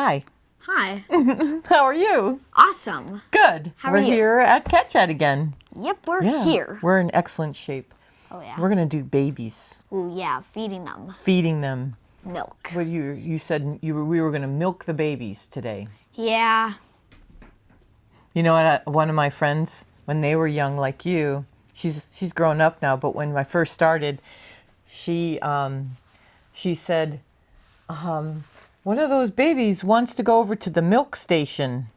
Hi. Hi. How are you? Awesome. Good. How are you? We're here at Cat Chat again. Yep, we're here. We're in excellent shape. Oh, yeah. We're going to do babies. Ooh, yeah, feeding them. Feeding them. Milk. What you said we were going to milk the babies today. Yeah. You know what? One of my friends, when they were young like you, she's grown up now, but when I first started, she said, one of those babies wants to go over to the milk station.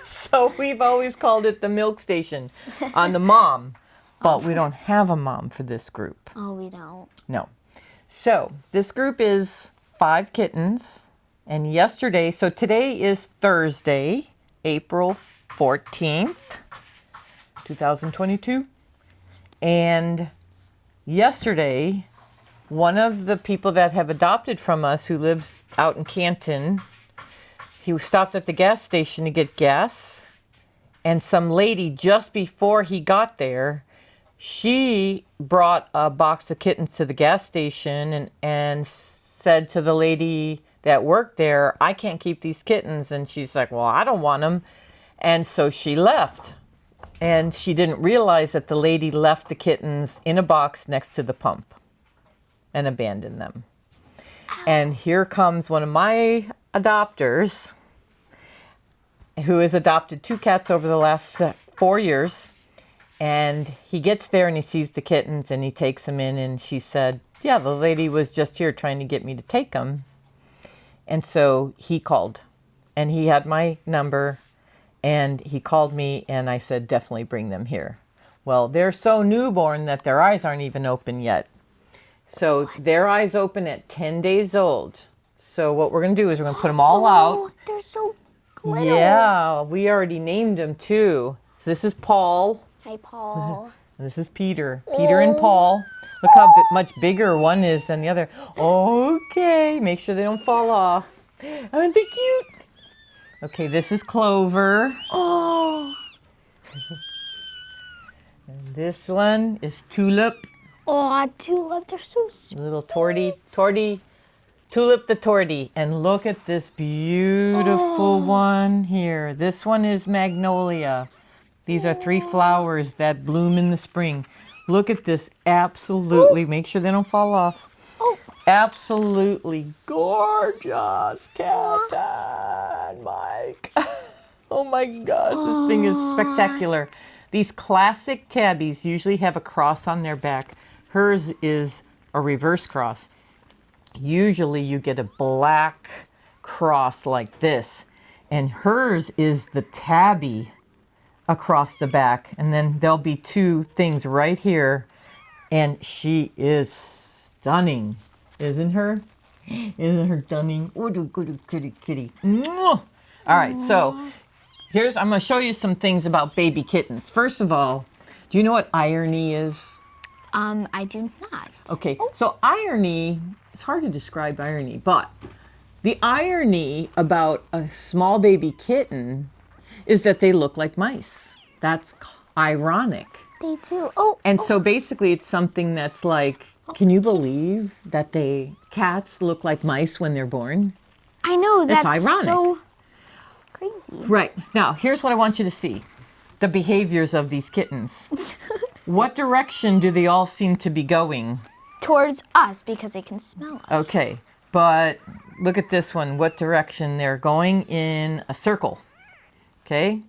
So we've always called it the milk station on the mom, but we don't have a mom for this group. Oh, we don't. No. So this group is 5 kittens, and so today is Thursday, April 14th, 2022, and yesterday, one of the people that have adopted from us who lives out in Canton, he stopped at the gas station to get gas, and some lady just before he got there, she brought a box of kittens to the gas station and said to the lady that worked there, I can't keep these kittens. And she's like, well, I don't want them. And so she left. And she didn't realize that the lady left the kittens in a box next to the pump and abandoned them. And here comes one of my adopters who has adopted 2 cats over the last 4 years. And he gets there and he sees the kittens and he takes them in, and she said, yeah, the lady was just here trying to get me to take them. And so he called, and he had my number, and he called me, and I said, definitely bring them here. Well, they're so newborn that their eyes aren't even open yet. So their eyes open at 10 days old. So what we're going to do is we're going to put them all out. They're so little. Yeah, we already named them too. So this is Paul. Hi, Paul. And this is Peter. Peter and Paul. Look how much bigger one is than the other. Okay, make sure they don't fall off. Aren't they cute? Okay, this is Clover. Oh. And this one is Tulip. Oh, Tulip, they're so sweet. Little Torty. Tulip the Torty. And look at this beautiful one here. This one is Magnolia. These are 3 flowers that bloom in the spring. Look at this, absolutely, make sure they don't fall off. Absolutely gorgeous cat, Mike. Oh my gosh, this thing is spectacular. These classic tabbies usually have a cross on their back. Hers is a reverse cross. Usually you get a black cross like this, and hers is the tabby across the back, and then there'll be 2 things right here, and she is stunning, isn't her? Isn't her stunning? Oh, kitty. All right, so I'm going to show you some things about baby kittens. First of all, do you know what irony is? I do not. Okay, so irony, it's hard to describe irony, but the irony about a small baby kitten is that they look like mice. That's ironic. They do. So basically it's something that's like, can you believe that cats look like mice when they're born? I know, that's ironic. So crazy. Right. Now, here's what I want you to see. The behaviors of these kittens. What direction do they all seem to be going? Towards us, because they can smell us. Okay, but look at this one. What direction? They're going in a circle. Okay,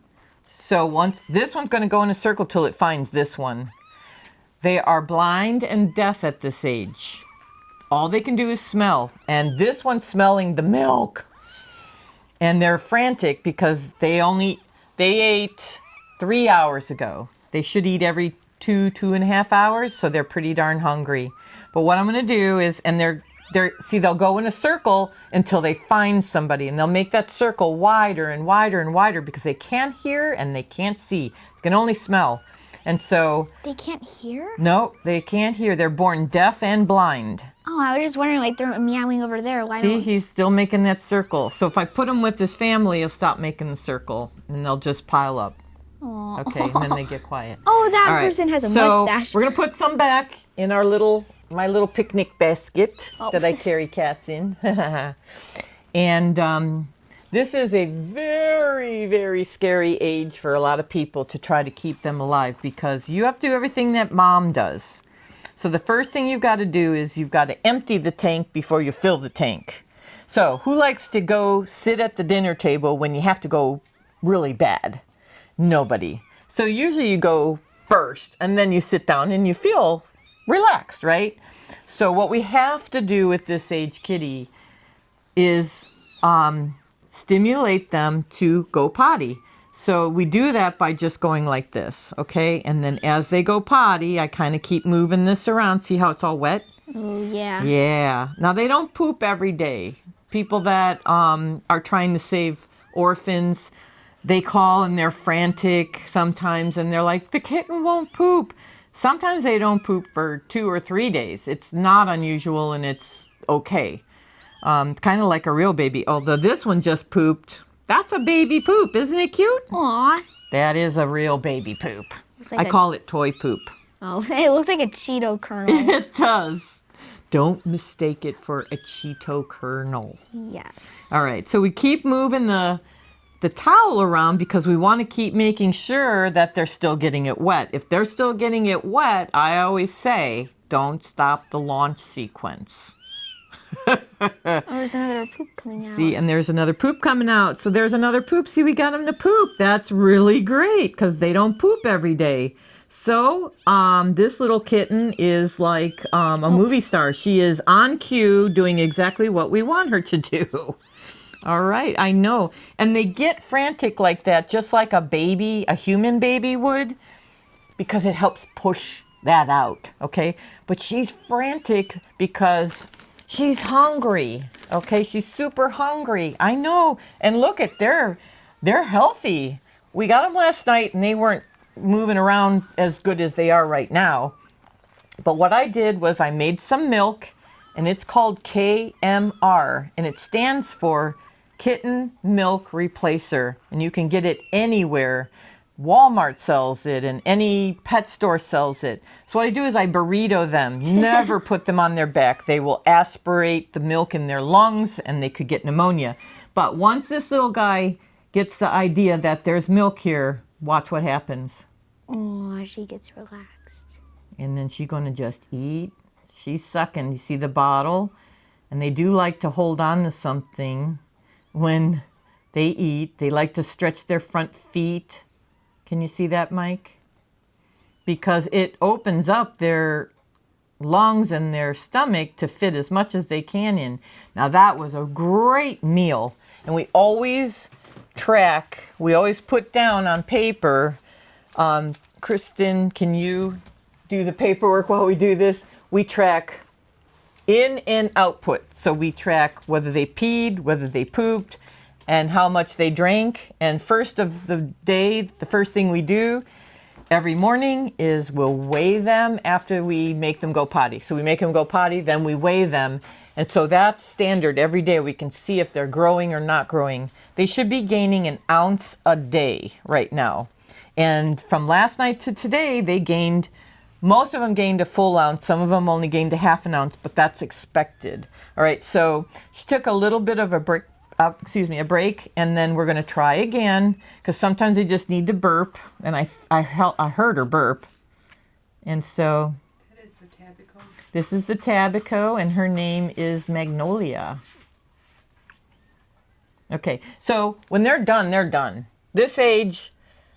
so this one's going to go in a circle till it finds this one. They are blind and deaf at this age. All they can do is smell, and this one's smelling the milk. And they're frantic because they ate 3 hours ago. They should eat every 2.5 hours, so they're pretty darn hungry. But what I'm going to do is, and they'll go in a circle until they find somebody, and they'll make that circle wider and wider and wider because they can't hear and they can't see. They can only smell. And so... They can't hear? No, they can't hear. They're born deaf and blind. Oh, I was just wondering, like, they're meowing over there. See, he's still making that circle. So if I put him with his family, he'll stop making the circle, and they'll just pile up. Aww. Okay, and then they get quiet. Oh, that person has a mustache. So we're going to put some back in my little picnic basket that I carry cats in. And This is a very, very scary age for a lot of people to try to keep them alive because you have to do everything that mom does. So the first thing you've got to do is you've got to empty the tank before you fill the tank. So who likes to go sit at the dinner table when you have to go really bad? Nobody. So usually you go first and then you sit down and you feel relaxed, right? So what we have to do with this age kitty is stimulate them to go potty. So we do that by just going like this, okay? And then as they go potty, I kind of keep moving this around. See how it's all wet? Oh, yeah. Yeah. Now, they don't poop every day. People that are trying to save orphans, they call and they're frantic sometimes, and they're like, the kitten won't poop. Sometimes they don't poop for 2 or 3 days. It's not unusual, and it's okay. Kind of like a real baby, although this one just pooped. That's a baby poop. Isn't it cute? Aw. That is a real baby poop. Like I call it toy poop. Oh, it looks like a Cheeto kernel. It does. Don't mistake it for a Cheeto kernel. Yes. All right, so we keep moving the towel around because we want to keep making sure that they're still getting it wet. If they're still getting it wet, I always say, don't stop the launch sequence. Oh, there's another poop coming out. See, and there's another poop coming out. So there's another poop. See, we got them to poop. That's really great because they don't poop every day. So this little kitten is like a movie star. She is on cue doing exactly what we want her to do. All right, I know. And they get frantic like that, just like a baby, a human baby would, because it helps push that out, okay? But she's frantic because she's hungry, okay? She's super hungry. I know. And look at they're healthy. We got them last night and they weren't moving around as good as they are right now. But what I did was I made some milk, and it's called KMR, and it stands for Kitten Milk Replacer, and you can get it anywhere. Walmart sells it, and any pet store sells it. So what I do is I burrito them, never put them on their back. They will aspirate the milk in their lungs, and they could get pneumonia. But once this little guy gets the idea that there's milk here, watch what happens. Oh, she gets relaxed. And then she's going to just eat. She's sucking. You see the bottle? And they do like to hold on to something when they eat. They like to stretch their front feet. Can you see that, Mike? Because it opens up their lungs and their stomach to fit as much as they can in. Now that was a great meal. And we always track, we always put down on paper. Kristen, can you do the paperwork while we do this? We track in and output. So we track whether they peed, whether they pooped, and how much they drank. And first of the day, the first thing we do every morning is we'll weigh them after we make them go potty. So we make them go potty, then we weigh them. And so that's standard every day. We can see if they're growing or not growing. They should be gaining an ounce a day right now. And from last night to today, they gained, most of them gained a full ounce. Some of them only gained a half an ounce, but that's expected. All right, so she took a little bit of a break, and then we're going to try again because sometimes they just need to burp. And I heard her burp. And so this is the Tabico, and her name is Magnolia. Okay, so when they're done, they're done. This age,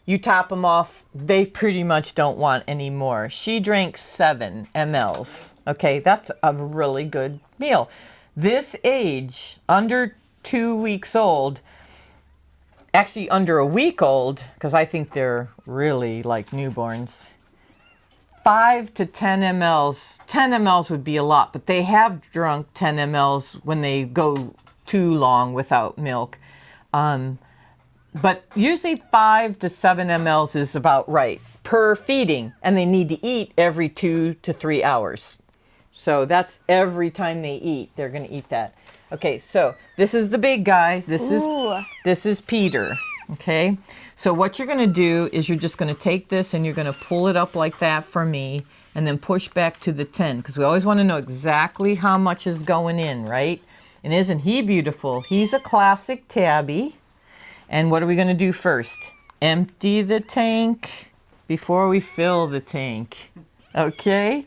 you top them off, they pretty much don't want any more. She drank 7 mLs. Okay, that's a really good meal. This age, under 2 weeks old, actually under a week old, because I think they're really like newborns, 5 to 10 mLs. 10 mLs would be a lot, but they have drunk 10 mLs when they go too long without milk. But usually 5 to 7 mLs is about right per feeding, and they need to eat every 2 to 3 hours. So that's every time they eat, they're going to eat that. Okay, so this is the big guy. This is Peter. Okay, so what you're going to do is you're just going to take this and you're going to pull it up like that for me, and then push back to the 10, because we always want to know exactly how much is going in, right? And isn't he beautiful? He's a classic tabby. And what are we going to do first? Empty the tank before we fill the tank. Okay?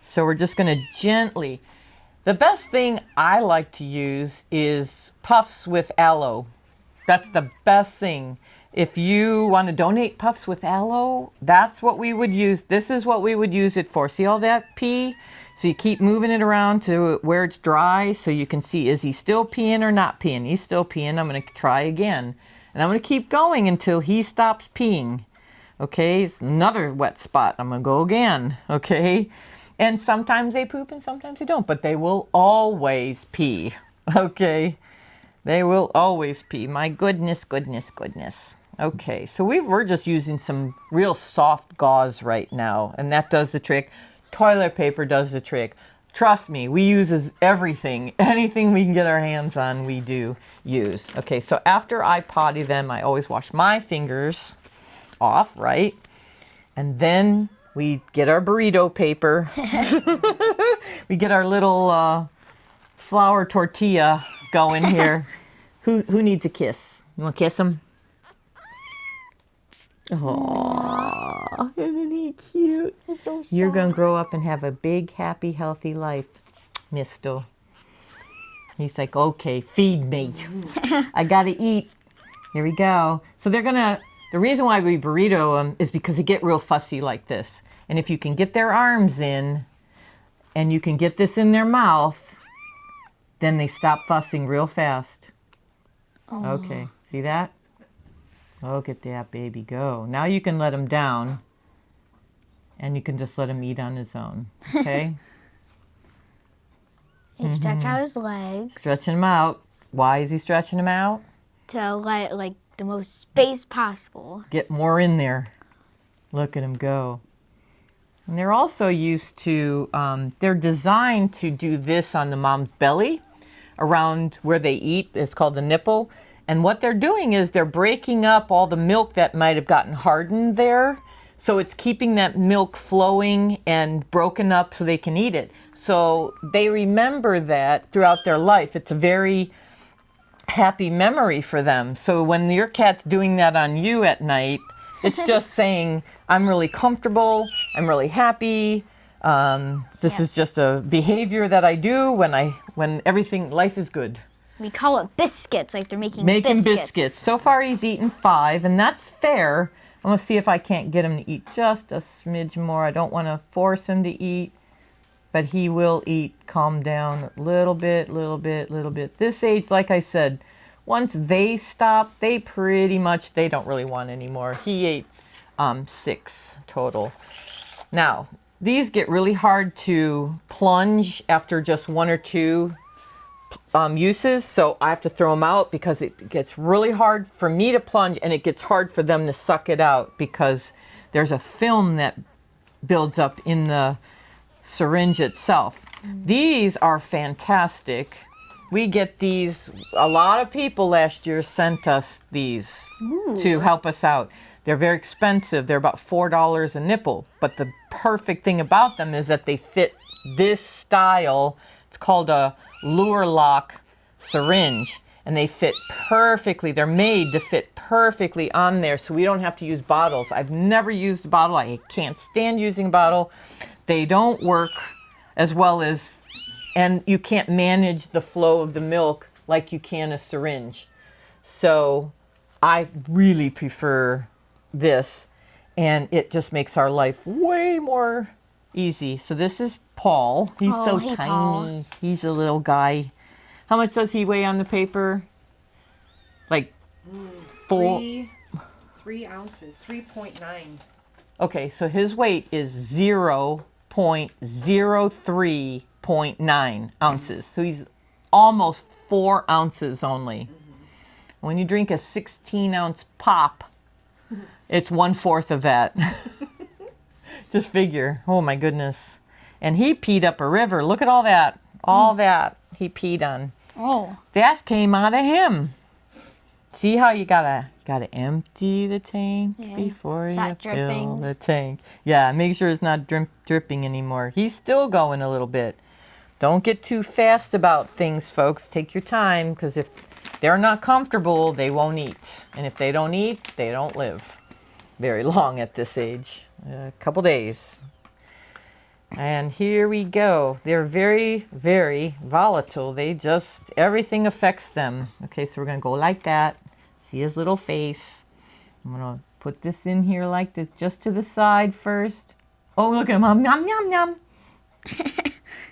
So we're just going to gently. The best thing I like to use is puffs with aloe. That's the best thing. If you want to donate puffs with aloe, that's what we would use. This is what we would use it for. See all that pee? So you keep moving it around to where it's dry so you can see, is he still peeing or not peeing? He's still peeing. I'm going to try again. And I'm going to keep going until he stops peeing. Okay, it's another wet spot. I'm going to go again. Okay, and sometimes they poop and sometimes they don't, but they will always pee. Okay, they will always pee. My goodness, goodness, goodness. Okay, so we're just using some real soft gauze right now, and that does the trick. Toilet paper does the trick. Trust me, we use everything. Anything we can get our hands on, we do use. Okay, so after I potty them, I always wash my fingers off, right? And then we get our burrito paper. We get our little flour tortilla going here. Who needs a kiss? You want to kiss him? Aww, isn't he cute? He's so soft. You're going to grow up and have a big, happy, healthy life, mister. He's like, okay, feed me. I got to eat. Here we go. So the reason why we burrito them is because they get real fussy like this. And if you can get their arms in and you can get this in their mouth, then they stop fussing real fast. Oh. Okay, see that? Look at that baby go. Now you can let him down and you can just let him eat on his own. Okay? He stretch out his legs Stretching him out. Why is he stretching him out? to let like the most space possible. Get more in there. Look at him go. And they're also used to, they're designed to do this on the mom's belly around where they eat. It's called the nipple. And what they're doing is they're breaking up all the milk that might have gotten hardened there. So it's keeping that milk flowing and broken up so they can eat it. So they remember that throughout their life. It's a very happy memory for them. So when your cat's doing that on you at night, it's just saying, I'm really comfortable, I'm really happy. This is just a behavior that I do when everything, life is good. We call it biscuits, like they're making biscuits. So far he's eaten 5, and that's fair. I'm gonna see if I can't get him to eat just a smidge more. I don't want to force him to eat, but he will eat. Calm down a little bit, little bit, little bit. This age, like I said, once they stop, they don't really want any more. He ate 6 total. Now, these get really hard to plunge after just 1 or 2 uses, so I have to throw them out because it gets really hard for me to plunge and it gets hard for them to suck it out because there's a film that builds up in the syringe itself. These are fantastic. We get these, a lot of people last year sent us these to help us out. They're very expensive. They're about $4 a nipple, but the perfect thing about them is that they fit this style. It's called a lure lock syringe, and they fit perfectly. They're made to fit perfectly on there, so we don't have to use bottles. I've never used a bottle. I can't stand using a bottle. They don't work as well as, and you can't manage the flow of the milk like you can a syringe. So I really prefer this, and it just makes our life way more easy. So this is Paul. He's so hey, tiny. Paul. He's a little guy. How much does he weigh on the paper? Like 3 ounces, 3.9. Okay, so his weight is 0.03.9 ounces. So he's almost 4 ounces only. When you drink a 16-ounce pop, it's 1/4 of that. Just figure. Oh my goodness. And he peed up a river. Look at all that. All that he peed on. Oh. That came out of him. See how you gotta empty the tank before you Stop fill dripping. the tank. Yeah, make sure it's not dripping anymore. He's still going a little bit. Don't get too fast about things, folks. Take your time, because if they're not comfortable, they won't eat. And if they don't eat, they don't live very long at this age. A couple days. And here we go. They're very, very volatile. Everything affects them. Okay, so we're going to go like that. See his little face. I'm going to put this in here like this, just to the side first. Oh, look at him. Yum, yum, yum.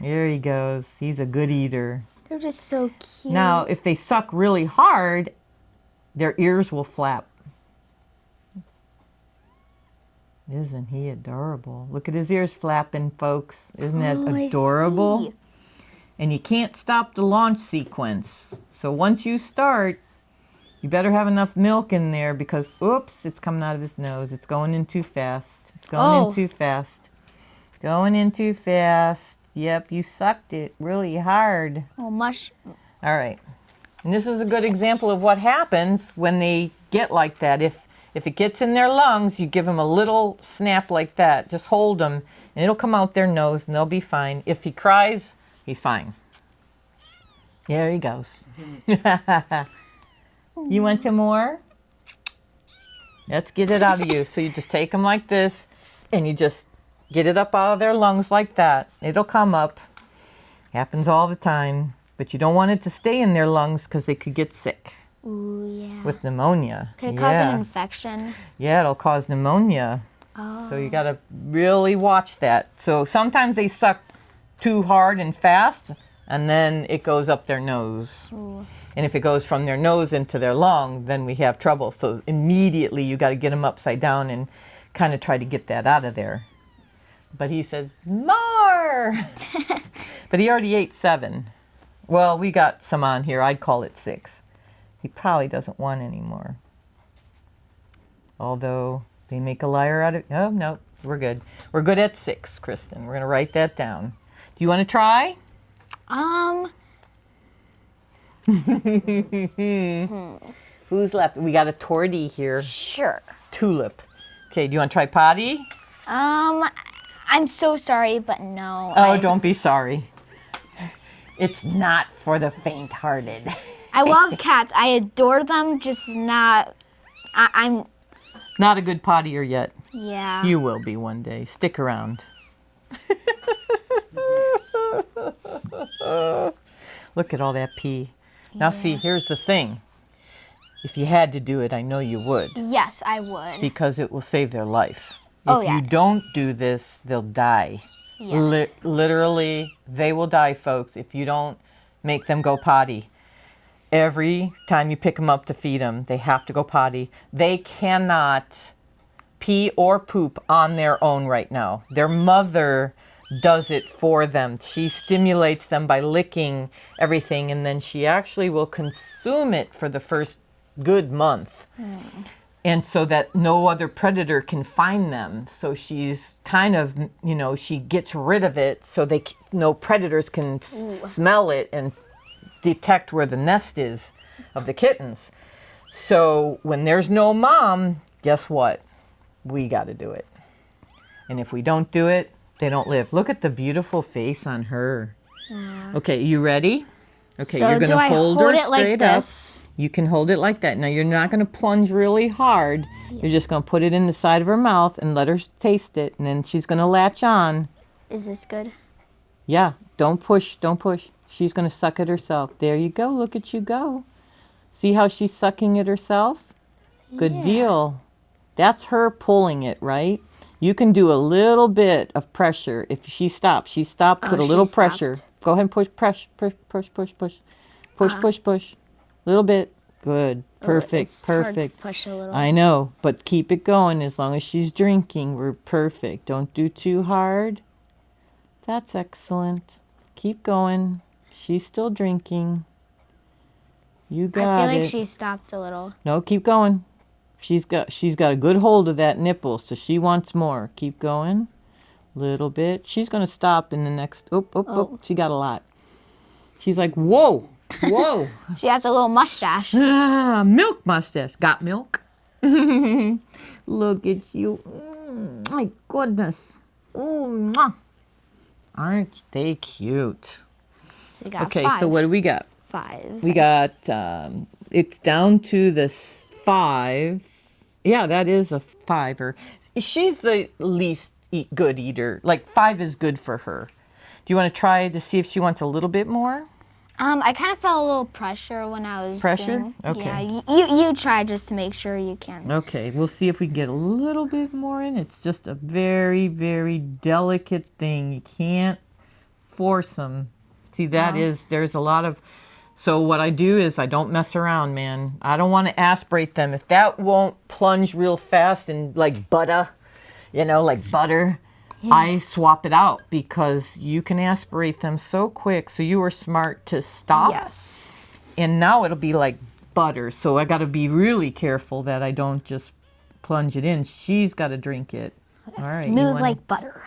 There he goes. He's a good eater. They're just so cute. Now, if they suck really hard, their ears will flap. Isn't he adorable? Look at his ears flapping, folks. Isn't that adorable? I see. And you can't stop the launch sequence. So once you start, you better have enough milk in there because, oops, it's coming out of his nose. It's going in too fast. It's going in too fast. Going in too fast. Yep, you sucked it really hard. Oh, mush. All right. And this is a good example of what happens when they get like that. If it gets in their lungs, you give them a little snap like that. Just hold them, and it'll come out their nose, and they'll be fine. If he cries, he's fine. There he goes. You want some more? Let's get it out of you. So you just take them like this, and you just get it up out of their lungs like that. It'll come up. Happens all the time. But you don't want it to stay in their lungs because they could get sick. Ooh, yeah. With pneumonia. Could it cause an infection? Yeah, it'll cause pneumonia. Oh. So you got to really watch that. So sometimes they suck too hard and fast, and then it goes up their nose. Ooh. And if it goes from their nose into their lung, then we have trouble. So immediately you got to get them upside down and kind of try to get that out of there. But he says, more! But he already ate 7. Well, we got some on here. I'd call it 6. He probably doesn't want any more. Although they make a liar out of... Oh, no, we're good. We're good at 6, Kristen. We're going to write that down. Do you want to try? Who's left? We got a tortie here. Sure. Tulip. Okay, do you want to try Potty? I'm so sorry, but no. Oh, don't be sorry. It's not for the faint-hearted. I love cats. I adore them, just not... I'm... Not a good pottier yet. Yeah. You will be one day. Stick around. Look at all that pee. Now see, here's the thing. If you had to do it, I know you would. Yes, I would. Because it will save their life. Oh, If yeah. you don't do this, they'll die. Yes. Literally, they will die, folks, if you don't make them go potty. Every time you pick them up to feed them, they have to go potty. They cannot pee or poop on their own right now. Their mother does it for them. She stimulates them by licking everything, and then she actually will consume it for the first good month. And so that no other predator can find them. So she's kind of, she gets rid of it so no predators can smell it and detect where the nest is of the kittens. So when there's no mom, guess what? We got to do it. And if we don't do it, they don't live. Look at the beautiful face on her. Okay, you ready? Okay, So you're going do to I hold hold her it like straight up. this? You can hold it like that. Now, you're not going to plunge really hard. You're just going to put it in the side of her mouth and let her taste it. And then she's going to latch on. Is this good? Yeah, don't push, don't push. She's going to suck it herself. There you go. Look at you go. See how she's sucking it herself? Good Yeah. deal. That's her pulling it, right? You can do a little bit of pressure. If she stops, put a she little pressure. stopped. Go ahead and push, push, push, push, push, push. Push, push, push. Little bit. Good. Perfect, It's hard to perfect. push a little. I know, but keep it going as long as she's drinking. We're perfect. Don't do too hard. That's excellent. Keep going. She's still drinking. You got I feel like it. she stopped a little. No, keep going. She's got a good hold of that nipple, so she wants more. Keep going. Little bit. She's gonna stop in the next. Oh. She got a lot. She's like, whoa, whoa. She has a little mustache. Milk mustache. Got milk? Look at you. My goodness. Oh, mwah. Aren't they cute? So we got Okay, 5. so what do we got? 5. We got, it's down to the 5. Yeah, that is a 5-er. She's the least good eater. Like 5 is good for her. Do you want to try to see if she wants a little bit more? I kind of felt a little pressure when I was Pressure? doing. Okay. Yeah, you try just to make sure you can. Okay, we'll see if we can get a little bit more in. It's just a very, very delicate thing. You can't force them. See, there's a lot of, so what I do is I don't mess around, man. I don't want to aspirate them. If that won't plunge real fast and like butter, like butter, I swap it out because you can aspirate them so quick. So you were smart to stop. Yes. And now it'll be like butter. So I got to be really careful that I don't just plunge it in. She's got to drink it. All right. Smooth like butter.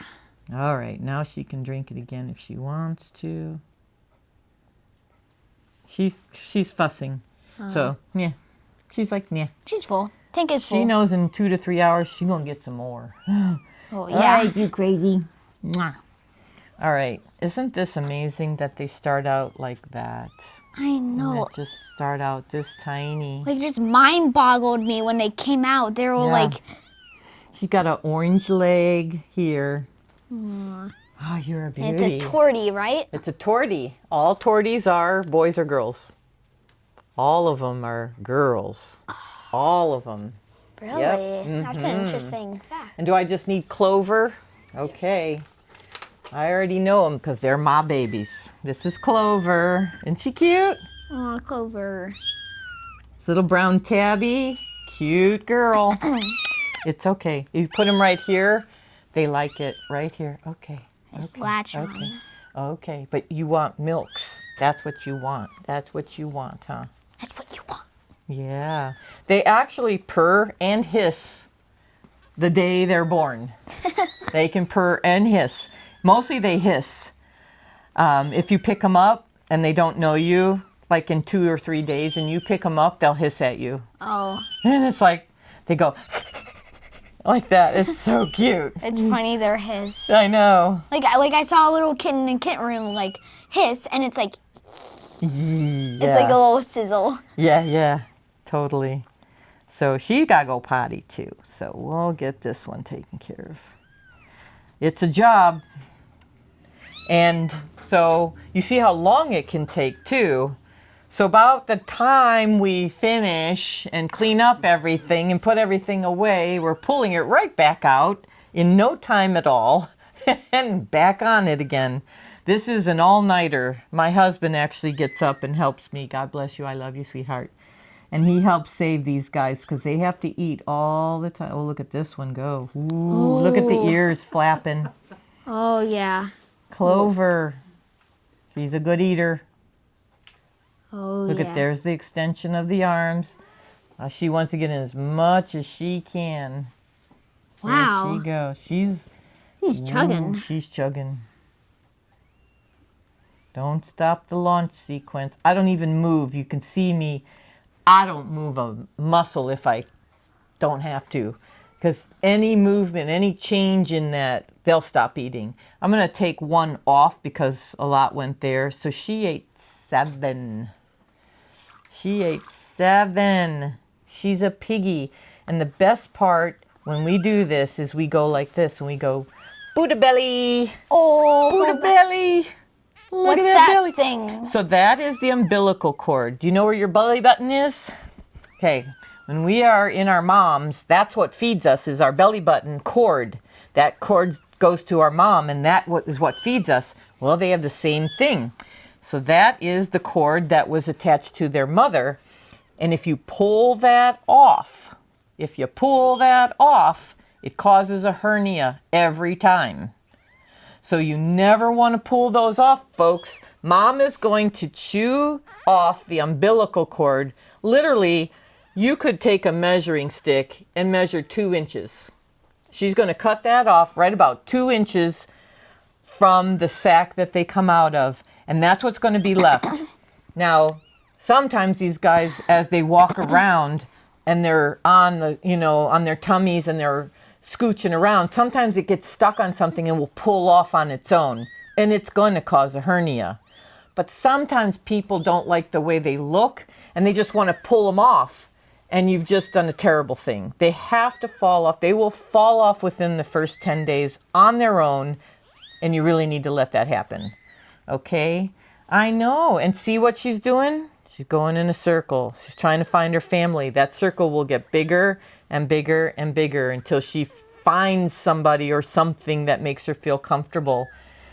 All right. Now she can drink it again if she wants to. She's fussing. So, yeah. She's like, yeah. She's full. Tank is full. She knows in 2 to 3 hours she's going to get some more. Oh, All yeah. right, you crazy. Mwah. All right. Isn't this amazing that they start out like that? I know. That just start out this tiny. Like, just mind boggled me when they came out. They were like, she's got an orange leg here. Oh, you're a beauty. and it's a tortie, right? It's a tortie. All torties are boys or girls. All of them are girls. All of them. Really? Yep. That's an interesting fact. And do I just need Clover? Okay. I already know them because they're my babies. This is Clover. Isn't she cute? Aw, Clover. Little brown tabby. Cute girl. It's okay. You put them right here. They like it right here. Okay. Just latch on. Okay. Okay. But you want milks. That's what you want. That's what you want, huh? That's what you want. Yeah. They actually purr and hiss the day they're born. They can purr and hiss. Mostly they hiss. If you pick them up and they don't know you, like in 2 or 3 days, and you pick them up, they'll hiss at you. Oh. And it's like, they go like that. It's so cute. It's funny they're hiss. I know. Like I saw a little kitten in kitten room like hiss, and it's like Yeah. it's like a little sizzle. Yeah, totally. So she got to go potty too. So we'll get this one taken care of. It's a job. And so you see how long it can take too. So about the time we finish and clean up everything and put everything away, we're pulling it right back out in no time at all and back on it again. This is an all-nighter. My husband actually gets up and helps me. God bless you. I love you, sweetheart. And he helps save these guys because they have to eat all the time. Oh, look at this one go. Ooh, look at the ears flapping. Oh yeah. Clover. She's a good eater. Oh Look yeah. at, there's the extension of the arms. She wants to get in as much as she can. Wow. There she goes. She's chugging. She's chugging. Don't stop the launch sequence. I don't even move. You can see me. I don't move a muscle if I don't have to. Because any movement, any change in that, they'll stop eating. I'm going to take one off because a lot went there. So she ate 7. She ate 7. She's a piggy. And the best part when we do this is we go like this and we go, Buddha belly. Oh. Buddha belly. Look What's at that belly thing? So that is the umbilical cord. Do you know where your belly button is? Okay. When we are in our moms, that's what feeds us is our belly button cord. That cord goes to our mom and that is what feeds us. Well, they have the same thing. So that is the cord that was attached to their mother. And if you pull that off, it causes a hernia every time. So you never want to pull those off, folks. Mom is going to chew off the umbilical cord. Literally, you could take a measuring stick and measure 2 inches. She's going to cut that off right about 2 inches from the sac that they come out of. And that's what's going to be left. Now, sometimes these guys, as they walk around and they're on on their tummies and they're scooching around, sometimes it gets stuck on something and will pull off on its own. And it's going to cause a hernia. But sometimes people don't like the way they look and they just want to pull them off. And you've just done a terrible thing. They have to fall off. They will fall off within the first 10 days on their own. And you really need to let that happen. Okay? I know. And see what she's doing? She's going in a circle. She's trying to find her family. That circle will get bigger and bigger and bigger until she finds somebody or something that makes her feel comfortable.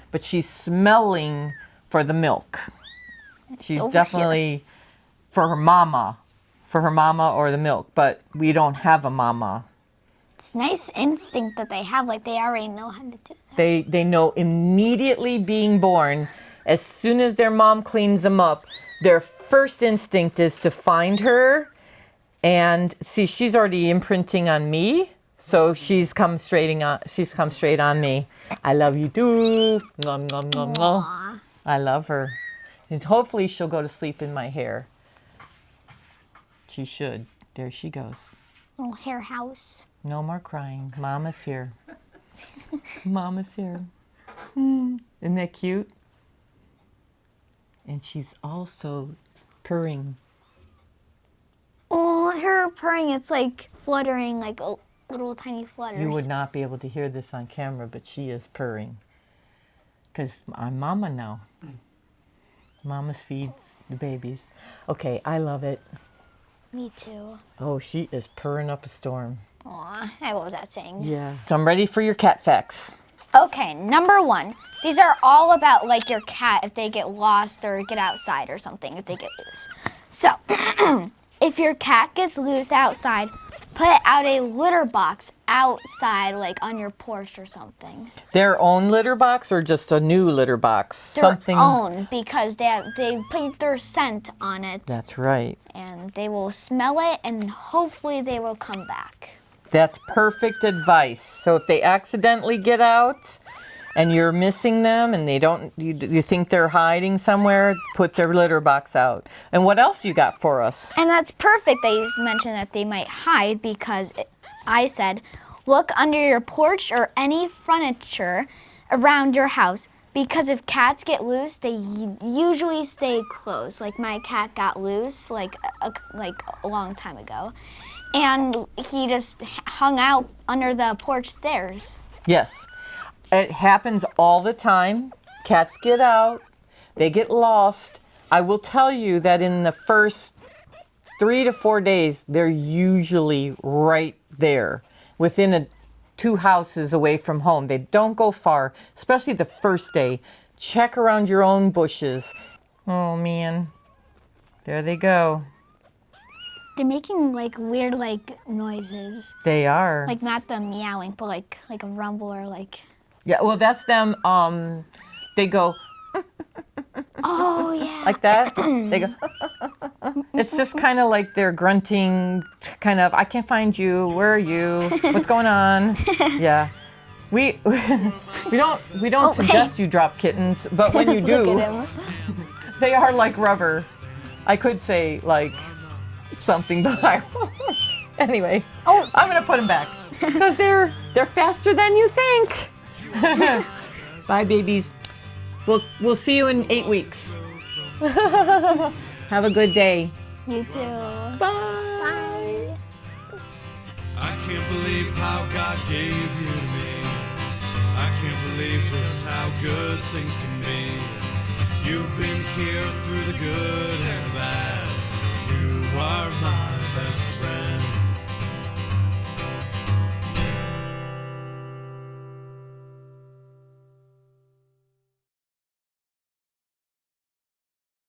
But she's smelling for the milk. She's definitely for her mama or the milk. But we don't have a mama. It's nice instinct that they have. Like they already know how to do that. They know immediately being born, as soon as their mom cleans them up, their first instinct is to find her. And see, she's already imprinting on me, so she's come straight on me. I love you too. Nom, nom, nom, nom. Aw. I love her. And hopefully she'll go to sleep in my hair. She should. There she goes. Little hair house. No more crying. Mama's here. Mama's here. Isn't that cute? And she's also purring. Oh, her purring, it's like fluttering, like little tiny flutters. You would not be able to hear this on camera, but she is purring. Because I'm Mama now. Mama feeds the babies. Okay, I love it. Me too. Oh, she is purring up a storm. Aw, I love that saying. Yeah. So I'm ready for your cat facts. Okay, number 1. These are all about like your cat if they get lost or get outside or something, if they get loose. So, if your cat gets loose outside, put out a litter box outside, like on your porch or something. Their own litter box or just a new litter box? Their own, because they put their scent on it. That's right. And they will smell it, and hopefully they will come back. That's perfect advice. So if they accidentally get out and you're missing them and they don't, you think they're hiding somewhere, put their litter box out. And what else you got for us? And that's perfect that you mentioned that they might hide, because I said, look under your porch or any furniture around your house, because if cats get loose, they usually stay close. Like my cat got loose like a long time ago, and he just hung out under the porch stairs. Yes, it happens all the time. Cats get out, they get lost. I will tell you that in the first 3 to 4 days, they're usually right there, within 2 houses away from home. They don't go far, especially the first day. Check around your own bushes. Oh man, there they go. They're making like weird like noises. They are. Like not the meowing, but like a rumble or like. Yeah, well that's them. They go Oh yeah. like that. They go. It's just kind of like they're grunting, kind of. I can't find you. Where are you? What's going on? Yeah, we don't suggest you drop kittens, but when you do, Look at him. they are like rubber. I could say like something, but I won't. Anyway, I'm gonna put them back because they're faster than you think. Bye, babies. We'll see you in 8 weeks. Have a good day. You too. Bye. Bye. I can't believe how God gave you to me. I can't believe just how good things can be. You've been here through the good and the bad. You are my best friend.